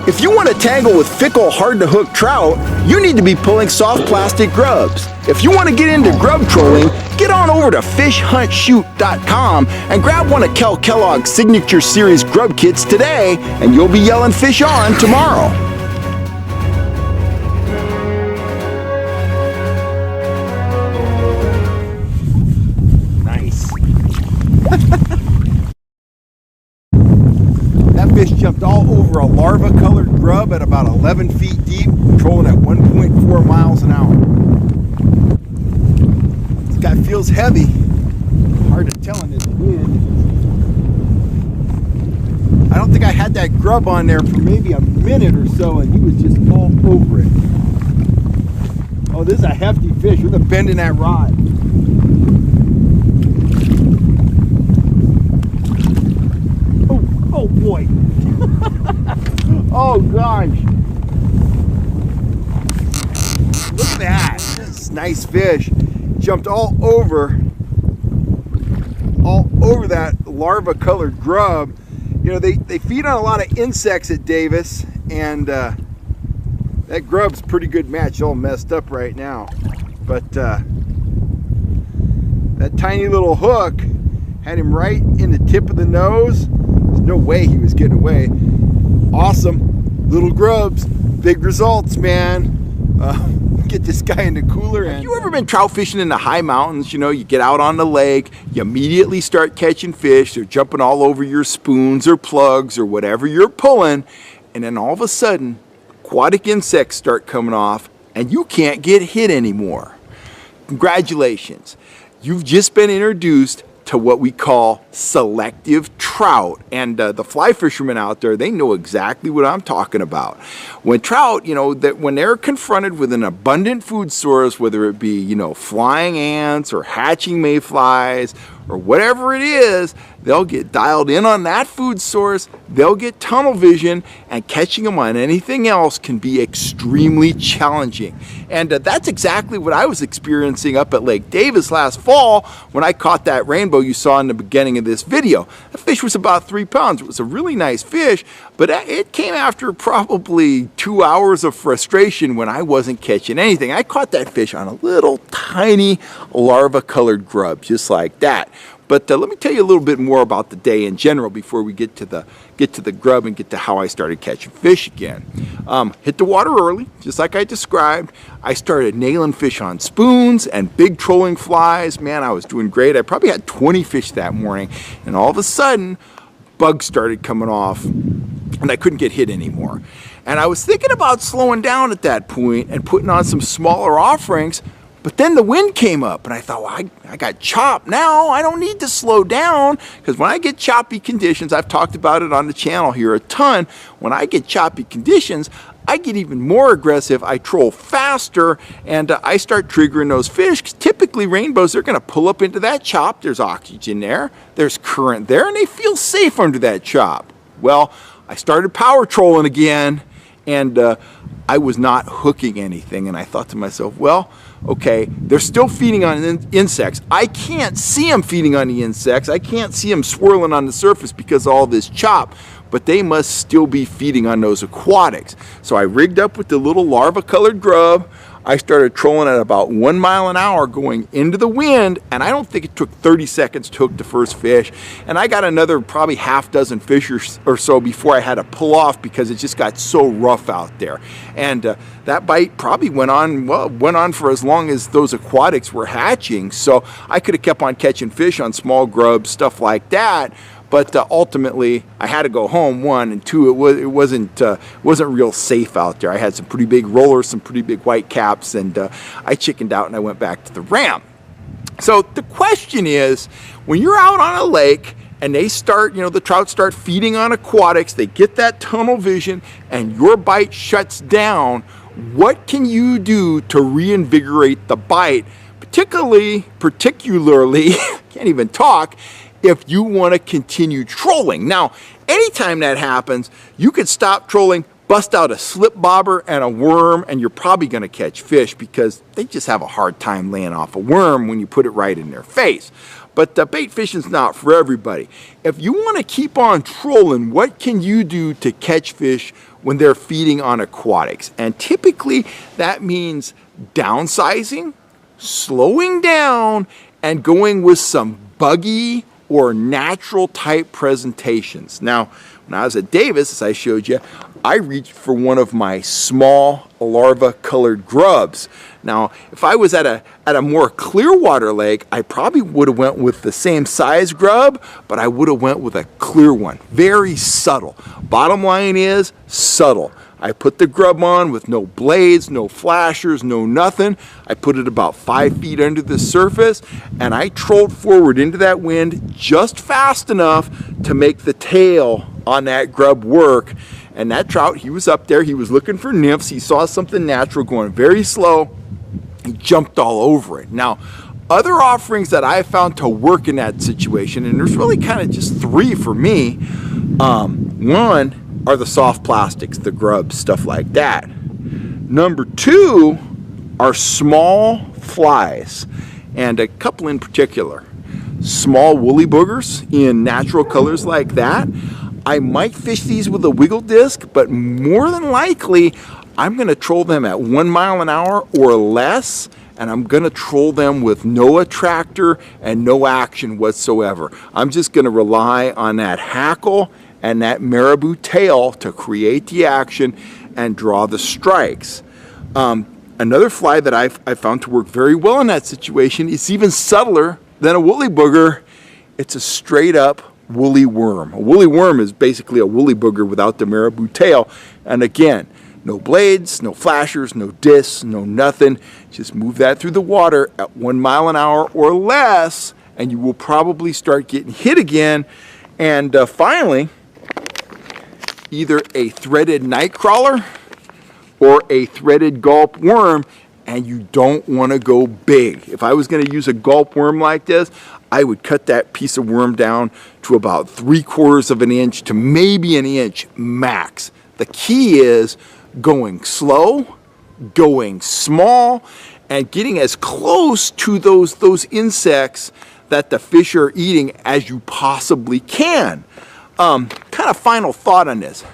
If you want to tangle with fickle, hard-to-hook trout, you need to be pulling soft plastic grubs. If you want to get into grub trolling, get on over to fishhuntshoot.com and grab one of Kel Kellogg's Signature Series grub kits today, and you'll be yelling fish on tomorrow. Nice. That fish jumped all over a larva-colored grub at about 11 feet deep, trolling at 1.4 miles an hour. This guy feels heavy. Hard to tell in this wind. I don't think I had that grub on there for maybe a minute or so, and he was just all over it. Oh, this is a hefty fish. Look at the bend in that rod. Oh boy. Oh gosh. Look at that. This is a nice fish. Jumped all over that larva colored grub. You know, they feed on a lot of insects at Davis, and that grub's a pretty good match. It's all messed up right now. But that tiny little hook had him right in the tip of the nose. There's no way he was getting away. Awesome. Little grubs. Big results, man. Get this guy in the cooler. Have you ever been trout fishing in the high mountains? You know, you get out on the lake, you immediately start catching fish. They're jumping all over your spoons or plugs or whatever you're pulling. And then all of a sudden, aquatic insects start coming off and you can't get hit anymore. Congratulations. You've just been introduced to what we call selective trout, and the fly fishermen out there, they know exactly what I'm talking about. When trout, you know, that when they're confronted with an abundant food source, whether it be, you know, flying ants or hatching mayflies or whatever it is, they'll get dialed in on that food source, they'll get tunnel vision, and catching them on anything else can be extremely challenging. And that's exactly what I was experiencing up at Lake Davis last fall when I caught that rainbow you saw in the beginning of this video. The fish was about 3 pounds. It was a really nice fish, but it came after probably 2 hours of frustration when I wasn't catching anything. I caught that fish on a little tiny larva-colored grub, just like that. But let me tell you a little bit more about the day in general before we get to the grub and get to how I started catching fish again. Hit the water early, just like I described. I started nailing fish on spoons and big trolling flies. Man, I was doing great. I probably had 20 fish that morning, and all of a sudden, bugs started coming off, and I couldn't get hit anymore. And I was thinking about slowing down at that point and putting on some smaller offerings. But then the wind came up and I thought, well, I got chopped now. I don't need to slow down, because when I get choppy conditions, I've talked about it on the channel here a ton. When I get choppy conditions, I get even more aggressive. I troll faster, and I start triggering those fish. Typically rainbows, they're going to pull up into that chop. There's oxygen there, there's current there, and they feel safe under that chop. Well, I started power trolling again, and I was not hooking anything. And I thought to myself, well, okay, they're still feeding on insects. I can't see them feeding on the insects. I can't see them swirling on the surface because of all this chop, but they must still be feeding on those aquatics. So I rigged up with the little larva-colored grub. I started trolling at about 1 mile an hour going into the wind, and I don't think it took 30 seconds to hook the first fish. And I got another probably half dozen fish or so before I had to pull off because it just got so rough out there. And that bite probably went on for as long as those aquatics were hatching. So I could have kept on catching fish on small grubs, stuff like that. But ultimately, I had to go home, 1, and 2, it wasn't real safe out there. I had some pretty big rollers, some pretty big white caps, and I chickened out and I went back to the ramp. So the question is, when you're out on a lake and they start, you know, the trout start feeding on aquatics, they get that tunnel vision, and your bite shuts down, what can you do to reinvigorate the bite? Particularly, can't even talk, if you want to continue trolling. Now, anytime that happens, you could stop trolling, bust out a slip bobber and a worm, and you're probably going to catch fish because they just have a hard time laying off a worm when you put it right in their face. But bait fishing's not for everybody. If you want to keep on trolling, what can you do to catch fish when they're feeding on aquatics? And typically that means downsizing, slowing down, and going with some buggy or natural type presentations. Now, when I was at Davis, as I showed you, I reached for one of my small larva colored grubs. Now, if I was at a more clear water lake, I probably would have went with the same size grub, but I would have went with a clear one. Very subtle. Bottom line is subtle. I put the grub on with no blades, no flashers, no nothing. I put it about 5 feet under the surface, and I trolled forward into that wind just fast enough to make the tail on that grub work. And that trout, he was up there, he was looking for nymphs, he saw something natural going very slow, he jumped all over it. Now, other offerings that I found to work in that situation, and there's really kind of just 3 for me. One are the soft plastics, the grubs, stuff like that. Number 2 are small flies, and a couple in particular. Small woolly boogers in natural colors like that. I might fish these with a wiggle disc, but more than likely, I'm going to troll them at 1 mile an hour or less, and I'm going to troll them with no attractor and no action whatsoever. I'm just going to rely on that hackle and that marabou tail to create the action and draw the strikes. Another fly that I found to work very well in that situation is even subtler than a woolly booger. It's a straight up woolly worm. A woolly worm is basically a woolly booger without the marabou tail. And again, no blades, no flashers, no discs, no nothing. Just move that through the water at 1 mile an hour or less, and you will probably start getting hit again. And finally, either a threaded night crawler or a threaded gulp worm, and you don't want to go big. If I was going to use a gulp worm like this, I would cut that piece of worm down to about 3/4 of an inch to maybe an inch max. The key is going slow, going small, and getting as close to those insects that the fish are eating as you possibly can. Kind of final thought on this.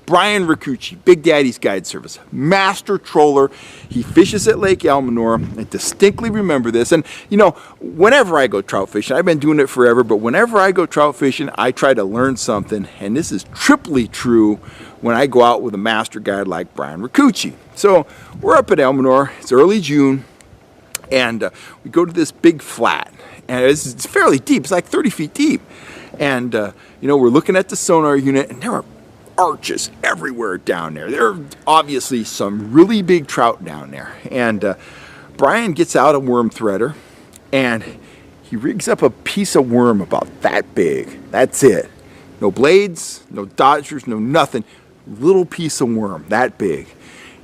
Brian Ricucci, Big Daddy's Guide Service, master troller. He fishes at Lake Almanor. I distinctly remember this. And, you know, whenever I go trout fishing, I've been doing it forever, but whenever I go trout fishing, I try to learn something. And this is triply true when I go out with a master guide like Brian Ricucci. So we're up at Almanor. It's early June. And we go to this big flat. And it's fairly deep. It's like 30 feet deep. And, you know, we're looking at the sonar unit, and there are arches everywhere down there. There are obviously some really big trout down there. And Brian gets out a worm threader, and he rigs up a piece of worm about that big. That's it. No blades, no dodgers, no nothing. Little piece of worm, that big.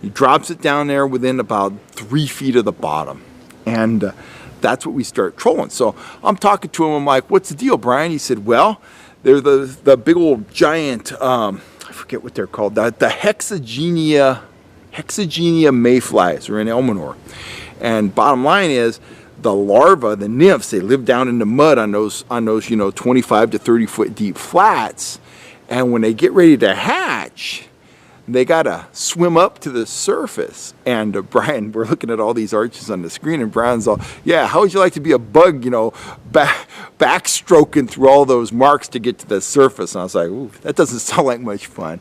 He drops it down there within about 3 feet of the bottom. And that's what we start trolling. So I'm talking to him. I'm like, what's the deal, Brian? He said, well, they're the big old giant, I forget what they're called, the hexagenia mayflies are in Almanor. And bottom line is, the larvae, the nymphs, they live down in the mud on those 25 to 30 foot deep flats. And when they get ready to hatch, they gotta swim up to the surface. And Brian, we're looking at all these arches on the screen, and Brian's all, yeah, how would you like to be a bug, backstroking through all those marks to get to the surface? And I was like, ooh, that doesn't sound like much fun.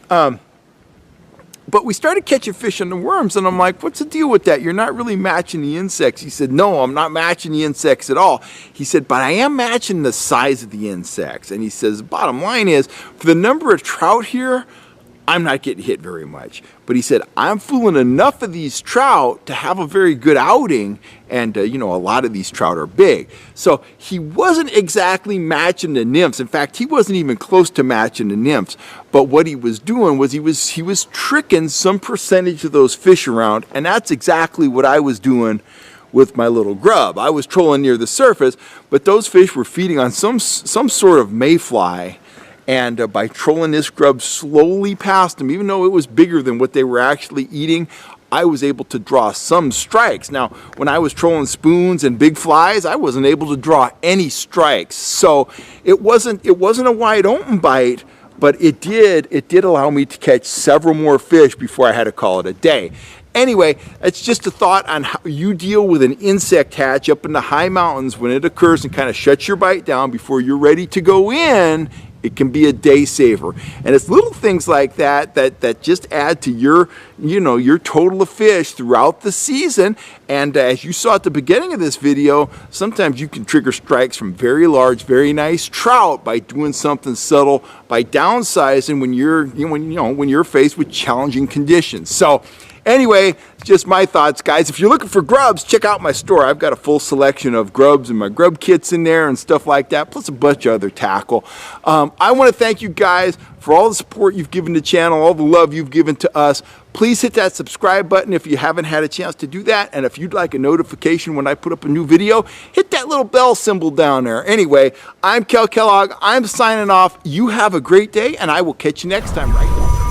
But we started catching fish on the worms, and I'm like, what's the deal with that? You're not really matching the insects. He said, no, I'm not matching the insects at all. He said, but I am matching the size of the insects. And he says, bottom line is, for the number of trout here, I'm not getting hit very much. But he said, I'm fooling enough of these trout to have a very good outing. And, a lot of these trout are big. So he wasn't exactly matching the nymphs. In fact, he wasn't even close to matching the nymphs. But what he was doing was he was tricking some percentage of those fish around. And that's exactly what I was doing with my little grub. I was trolling near the surface, but those fish were feeding on some sort of mayfly. And by trolling this grub slowly past them, even though it was bigger than what they were actually eating, I was able to draw some strikes. Now, when I was trolling spoons and big flies, I wasn't able to draw any strikes. So it wasn't a wide open bite, but it did allow me to catch several more fish before I had to call it a day. Anyway, it's just a thought on how you deal with an insect hatch up in the high mountains when it occurs and kind of shuts your bite down before you're ready to go in. It can be a day saver. And it's little things like that that just add to your, your total of fish throughout the season. And as you saw at the beginning of this video, sometimes you can trigger strikes from very large, very nice trout by doing something subtle, by downsizing when you're faced with challenging conditions. So anyway, just my thoughts, guys. If you're looking for grubs, check out my store. I've got a full selection of grubs and my grub kits in there and stuff like that, plus a bunch of other tackle. I want to thank you guys for all the support you've given the channel, all the love you've given to us. Please hit that subscribe button if you haven't had a chance to do that. And if you'd like a notification when I put up a new video, hit that little bell symbol down there. Anyway, I'm Kel Kellogg. I'm signing off. You have a great day, and I will catch you next time right now.